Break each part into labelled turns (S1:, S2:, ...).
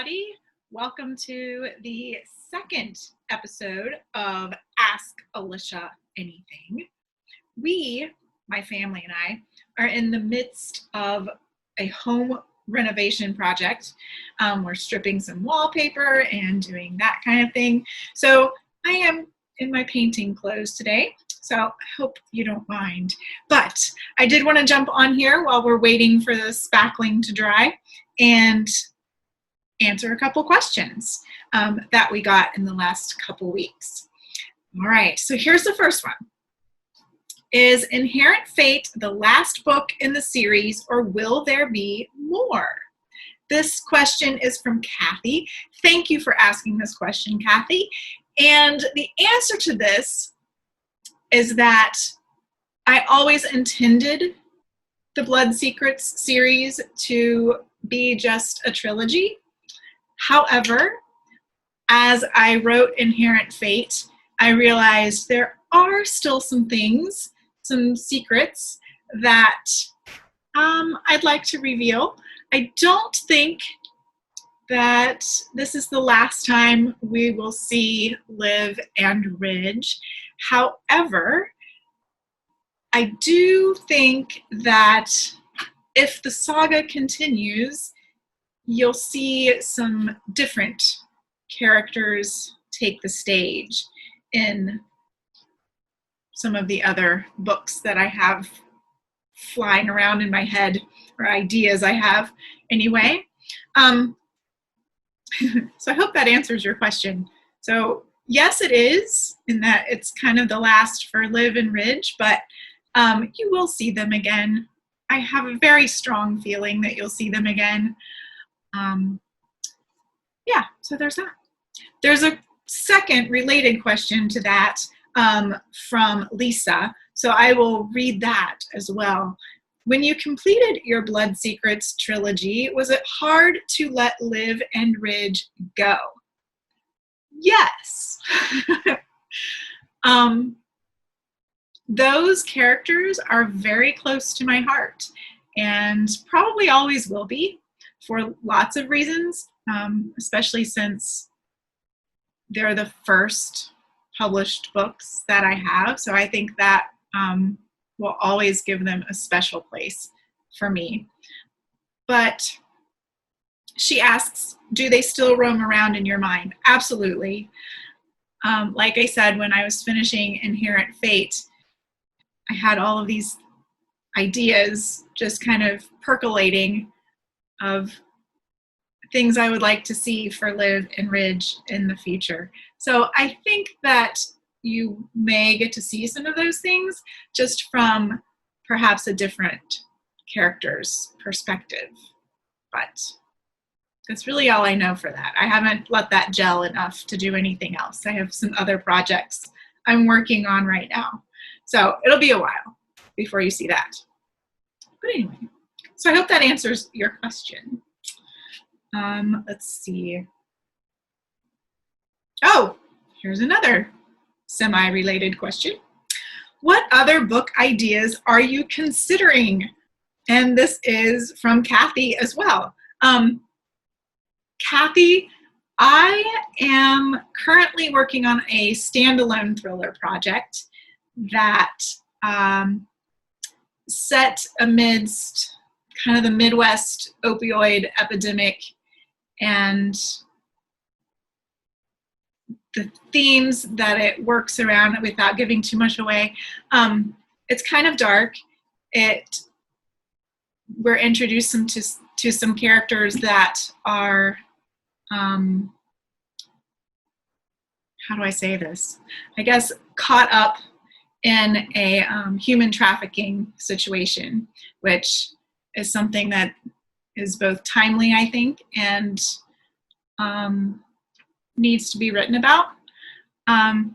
S1: everybody. Welcome to the second episode of Ask Alicia Anything. We, my family and I, are in the midst of a home renovation project. We're stripping some wallpaper and doing that kind of thing. So I am in my painting clothes today, so I hope you don't mind. But I did want to jump on here while we're waiting for the spackling to dry and answer a couple questions that we got in the last couple weeks. All right, so here's the first one. Is Inherent Fate the last book in the series, or will there be more? This question is from Kathy. Thank you for asking this question, Kathy. And the answer to this is that I always intended the Blood Secrets series to be just a trilogy. However, as I wrote Inherent Fate, I realized there are still some things, some secrets that I'd like to reveal. I don't think that this is the last time we will see Liv and Ridge. However, I do think that if the saga continues, you'll see some different characters take the stage in some of the other books that I have flying around in my head, or ideas I have anyway. So I hope that answers your question. So yes, it is, in that it's kind of the last for Liv and Ridge, but you will see them again. I have a very strong feeling that you'll see them again. Yeah, so there's that. There's a second related question to that from Lisa, so I will read that as well. When you completed your Blood Secrets trilogy, was it hard to let Liv and Ridge go? Yes. Those characters are very close to my heart and probably always will be, for lots of reasons, especially since they're the first published books that I have. So I think that will always give them a special place for me. But she asks, do they still roam around in your mind? Absolutely. Like I said, when I was finishing Inherent Fate, I had all of these ideas just kind of percolating of things I would like to see for Liv and Ridge in the future. So I think that you may get to see some of those things just from perhaps a different character's perspective. But that's really all I know for that. I haven't let that gel enough to do anything else. I have some other projects I'm working on right now. So it'll be a while before you see that. But anyway, so I hope that answers your question. Let's see. Oh, here's another semi-related question. What other book ideas are you considering? And this is from Kathy as well. Kathy, I am currently working on a standalone thriller project that set amidst kind of the Midwest opioid epidemic and the themes that it works around without giving too much away. It's kind of dark. We're introduced to some characters that are, how do I say this? I guess caught up in a human trafficking situation, which is something that is both timely, I think, and needs to be written about. I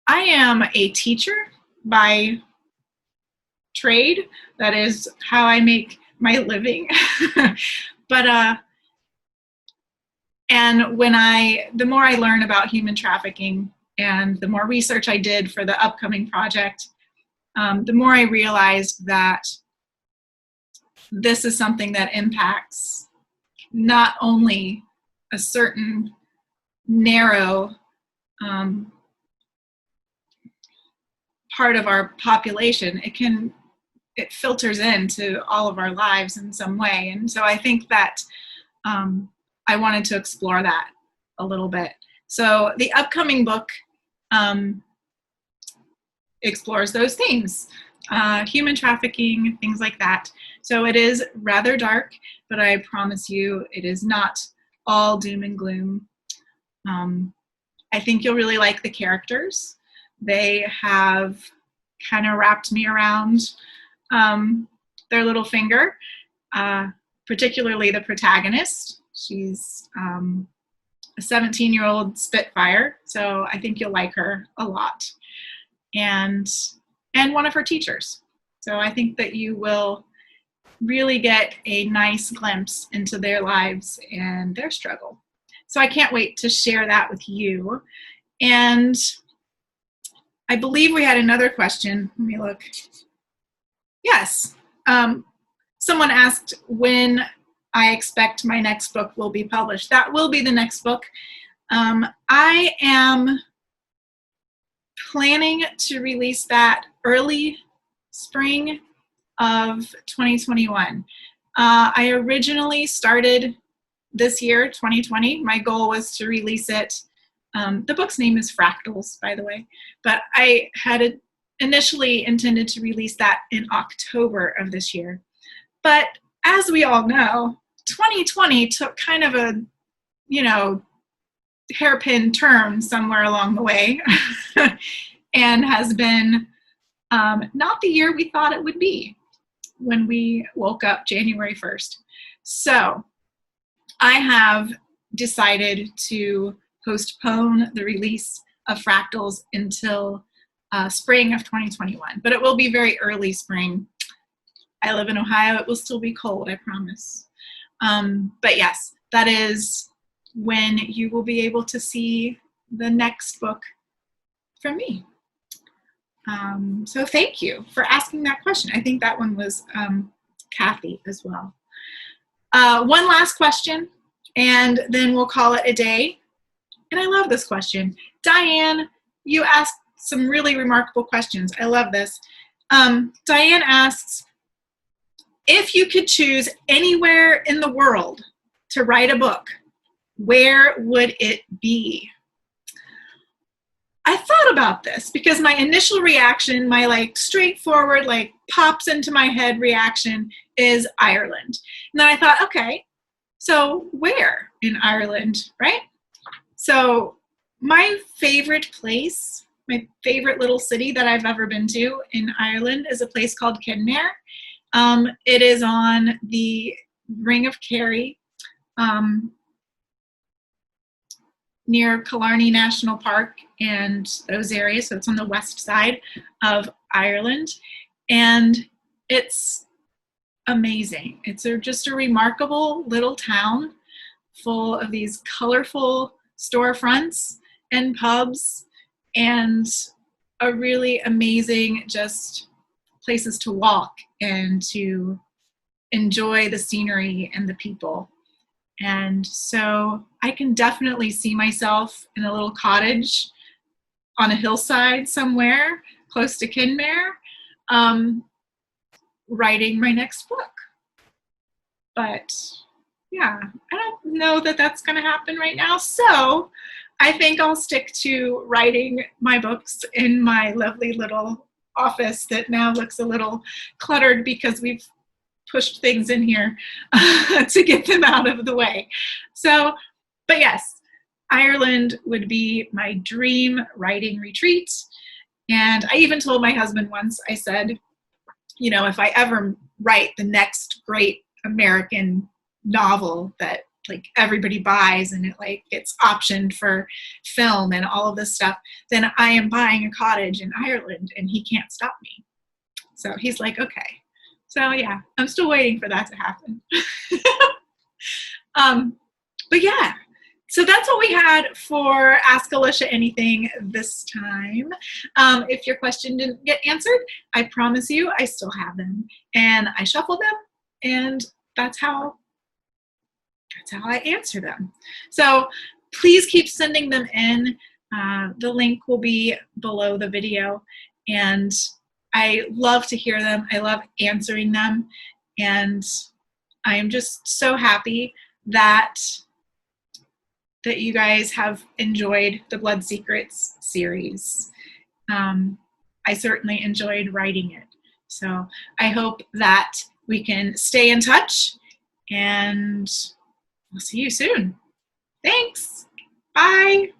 S1: am a teacher by trade. That is how I make my living. But and the more I learn about human trafficking and the more research I did for the upcoming project, the more I realized that this is something that impacts not only a certain narrow part of our population, it filters into all of our lives in some way. And so I think that I wanted to explore that a little bit. So the upcoming book explores those themes, human trafficking, things like that. So it is rather dark, but I promise you it is not all doom and gloom. I think you'll really like the characters. They have kind of wrapped me around their little finger, particularly the protagonist. She's a 17-year-old Spitfire, so I think you'll like her a lot. And one of her teachers. So I think that you will really get a nice glimpse into their lives and their struggle. So I can't wait to share that with you. And I believe we had another question. Let me look. Yes. Someone asked when I expect my next book will be published. That will be the next book. I am planning to release that early spring of 2021. I originally started this year, 2020. My goal was to release it. The book's name is Fractals, by the way, but I had initially intended to release that in October of this year. But as we all know, 2020 took kind of a, hairpin turn somewhere along the way and has been not the year we thought it would be when we woke up January 1st. So I have decided to postpone the release of Fractals until spring of 2021, but it will be very early spring. I live in Ohio. It will still be cold, I promise. But yes, that is when you will be able to see the next book from me. So thank you for asking that question. I think that one was Kathy as well. One last question, and then we'll call it a day. And I love this question. Diane, you asked some really remarkable questions. I love this. Diane asks, if you could choose anywhere in the world to write a book, where would it be? I thought about this because my initial reaction, my straightforward, pops into my head reaction is Ireland. And then I thought, okay, so where in Ireland, right? So my favorite place, my favorite little city that I've ever been to in Ireland is a place called Kenmare. It is on the Ring of Kerry, near Killarney National Park and those areas. So it's on the west side of Ireland. And it's amazing. It's just a remarkable little town full of these colorful storefronts and pubs and a really amazing just places to walk and to enjoy the scenery and the people. And so I can definitely see myself in a little cottage on a hillside somewhere close to Kenmare, writing my next book. But yeah, I don't know that that's going to happen right now. So I think I'll stick to writing my books in my lovely little office that now looks a little cluttered because we've pushed things in here to get them out of the way. So, but yes, Ireland would be my dream writing retreat. And I even told my husband once, I said, if I ever write the next great American novel that everybody buys and it gets optioned for film and all of this stuff, then I am buying a cottage in Ireland and he can't stop me. So he's like, okay. So yeah, I'm still waiting for that to happen. But yeah, so that's what we had for Ask Alicia Anything this time. If your question didn't get answered, I promise you I still have them. And I shuffled them, and that's how that's how I answer them. So please keep sending them in. The link will be below the video, and I love to hear them. I love answering them, and I am just so happy that you guys have enjoyed the Blood Secrets series. I certainly enjoyed writing it. So I hope that we can stay in touch, and we'll see you soon. Thanks. Bye.